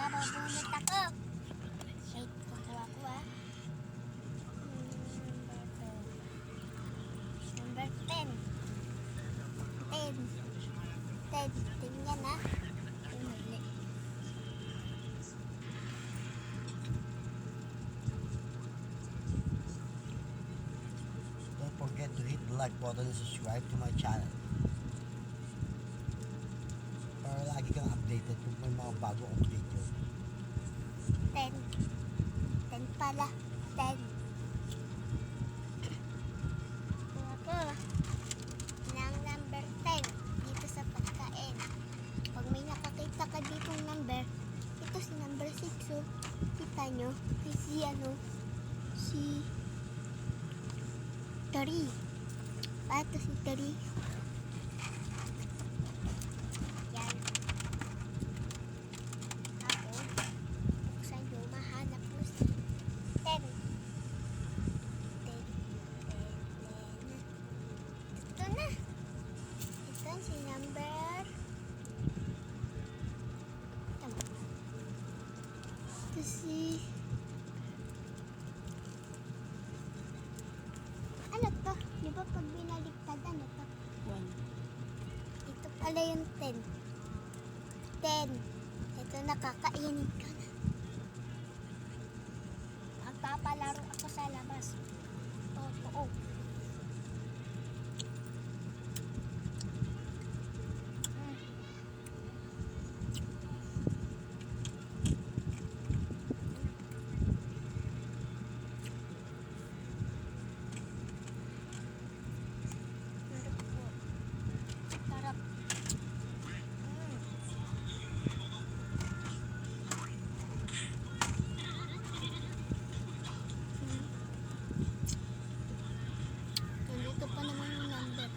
Mabubunot ako. Wait, kukuha ko Number 10. 10. 10. Tingnan Mali. Don't forget to hit the like button and subscribe to my channel. Para lagi kang updated kung may mga bago akong video. 10. 10 pala. 10. Kuha ko ng number 10 dito sa pagkain. Pag may nakakita ka ditong number, ito si number 6 oh. Kita nyo? Si Tari. Pato si Tari. Yan. Ako, buksan nyo, mahanap mo si 10. 10. Ito na. Ito si number. Ito si. Ano to? Di ba pag binaliktad, ano to? 1. Ito pala yung 10. 10. Ito nakakainit ka na. Magpapalaro ako sa labas. Totoo. Sarap. Nandito pa naman yung number.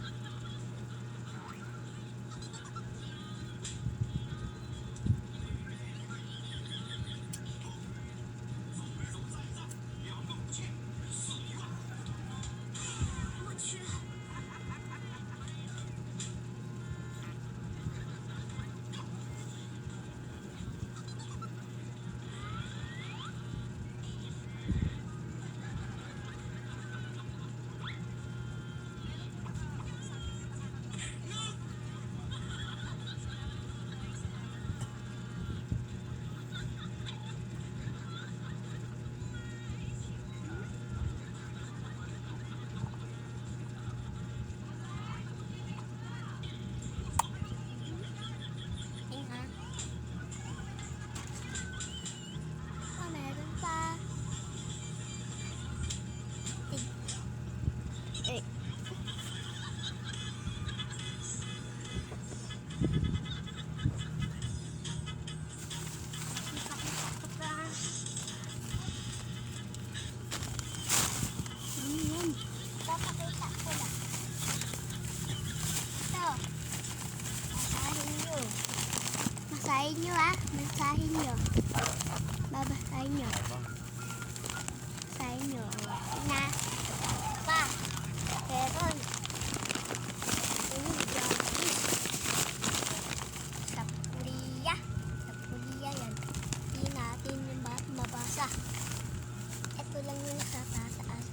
Meron pa. Eh. Papakita ko lang. Ito. Basahin nyo. Basahin nyo. Babasahin nyo. Basahin nyo. Na. Pa. Peron. Sa Korea. Sa Korea yan. Hindi natin mabasa. Ito lang yung nakatataas.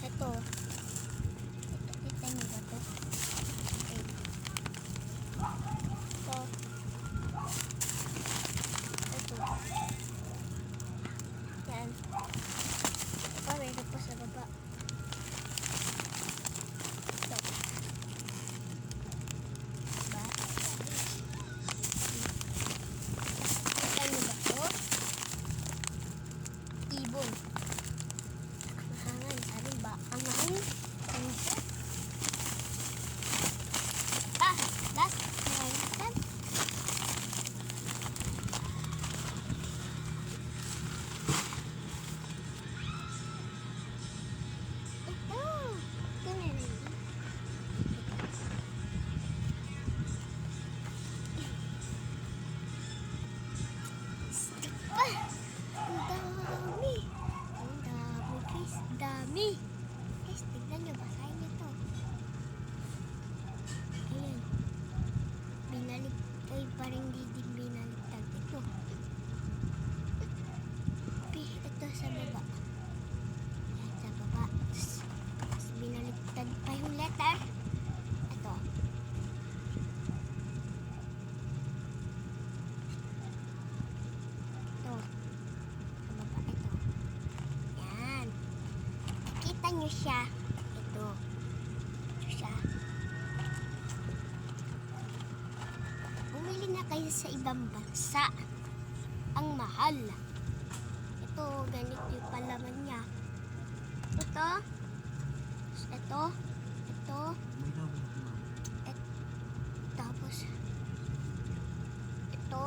Ito. Kita nyo ba ito? Ito. Ito. Yan. Ito, meron pa sa baba. nyo siya. Ito siya. Bumili na kayo sa ibang bansa. Ang mahal. Ito, ganito yung palaman niya. Ito. Ito. Ito. Tapos, ito.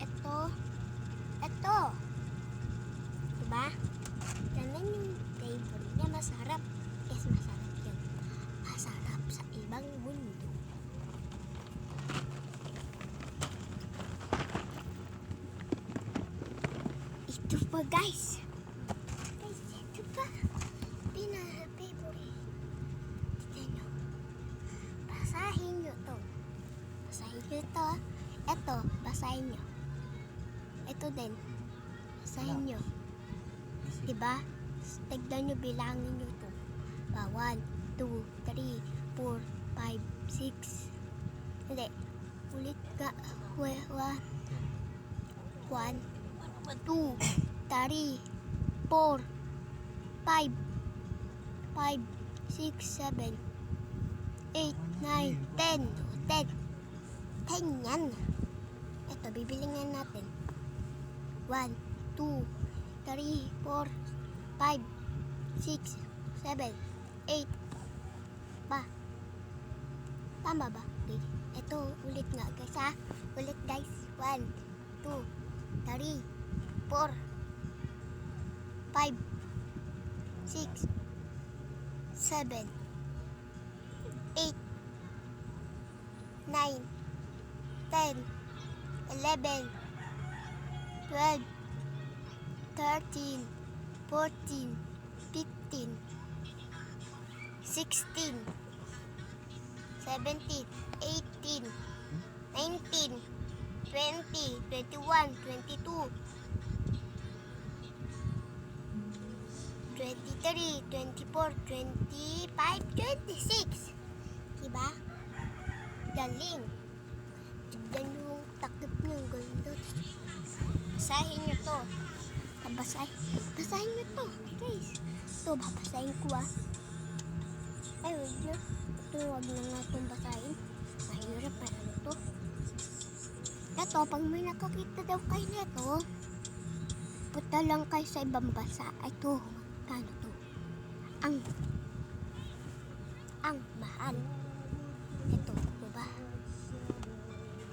Ito. Ito. Diba? Ganun yung flavor niya. Masarap. Yes, masarap yan. Masarap sa ibang mundo. Ito pa, guys. Guys, ito pa. Pinaka-favorite. Tignan nyo. Basahin nyo to. Basahin nyo to. Ito, basahin nyo. Ito din. Basahin nyo. Diba? Tignan nyo, bilangin nyo to. 1, 2, 3, 4, 5, 6. Hindi. Ulit ka. 1, 2, 3, 4, 5, 6, 7, 8, 9, 10. 10. 10 yan. Ito, bibilingan natin. 1, 2, 3, 4, 5, 6, 7, 8. Ba? Tama ba? Okay. Ito, ulit nga guys ha. Ulit guys. 1, 2, 3, 4, 5, 6, 7, 8, 9, 10, 11, 12, 13, 14, 15, 16, 17, 18, 19, 20, 21, 22, 23, 24, 25, 26. Diba? Galing. Tignan yung takip nyo. Ganda. Basahin nyo to. Basahin nyo to. Guys. Ito, babasahin ko ah. Ay, wag na. Ito, wag na nga itong basahin. Mahirap na ano to. Ito, pag may nakakita daw kayo nito, punta lang kayo sa ibang bansa. Ito, kano to? Ang mahal. Ito, diba?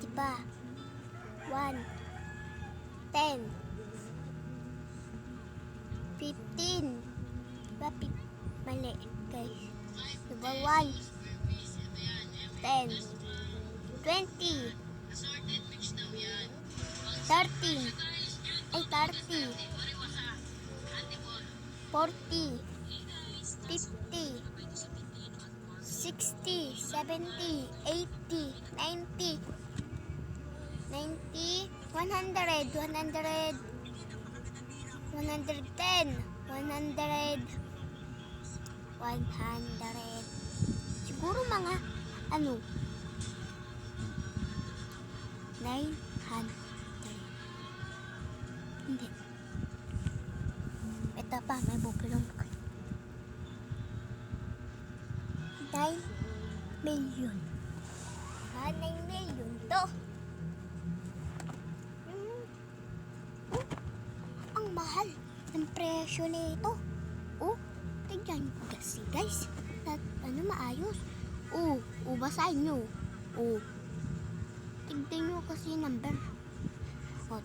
Diba? 1, 10, 15. Diba? Mali, guys. Diba? 1, 10, 20, 13, ay 30, 40, 50, 60, 70, 80, 90, 100, 110, 100, siguro mga 900. Hindi. Ito pa, may bubulong ko. 9 million. 9 million to. Ang mahal ng presyo nito. Tignan nyo kasi guys. Maayos. Basahin nyo. Tignan nyo kasi yung number.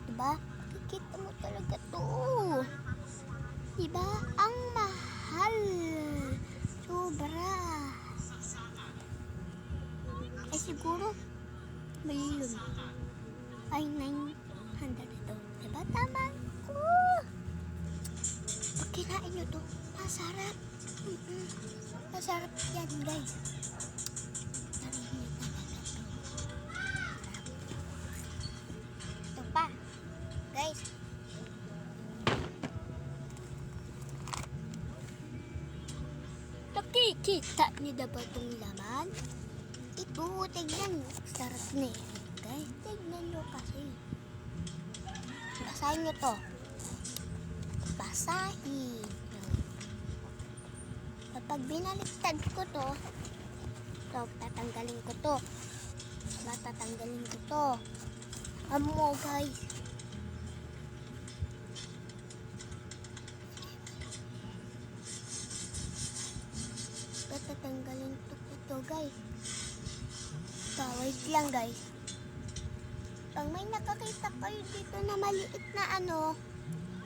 Diba? Kikita mo talaga to. Diba? Ang mahal. Sobra. Siguro million. Ay, 900 ito. Diba? Tama ko. Pag kinain nyo to, masarap. Masarap yan, guys. Narinig nyo talaga to. Ito pa. Guys. Nakikita niyo na ba itong laman? Ito, tignan nyo. Sarap na yan, guys. Tignan nyo kasi. Basahin nyo to. Basahin. Kapag binaliktad ko to, tatanggalin ko to. Tatanggalin ko to. Amo guys. Tatanggalin ko to guys. Wait lang guys. Pag may nakakita kayo dito na maliit na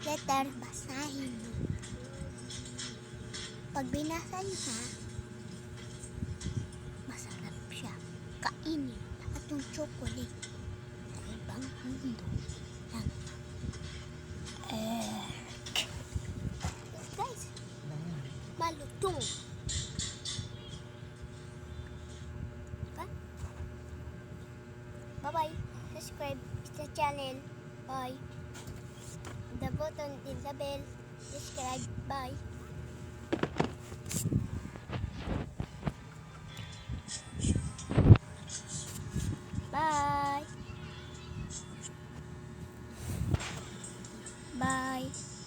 letter, basahin mo. Pag binasa niya, masarap siya. Kainin at yung chocolate sa ibang mundo ng guys, malutong. Okay? Bye-bye. Subscribe sa channel. Bye. The button in the bell. Subscribe. Bye. Bye. Bye.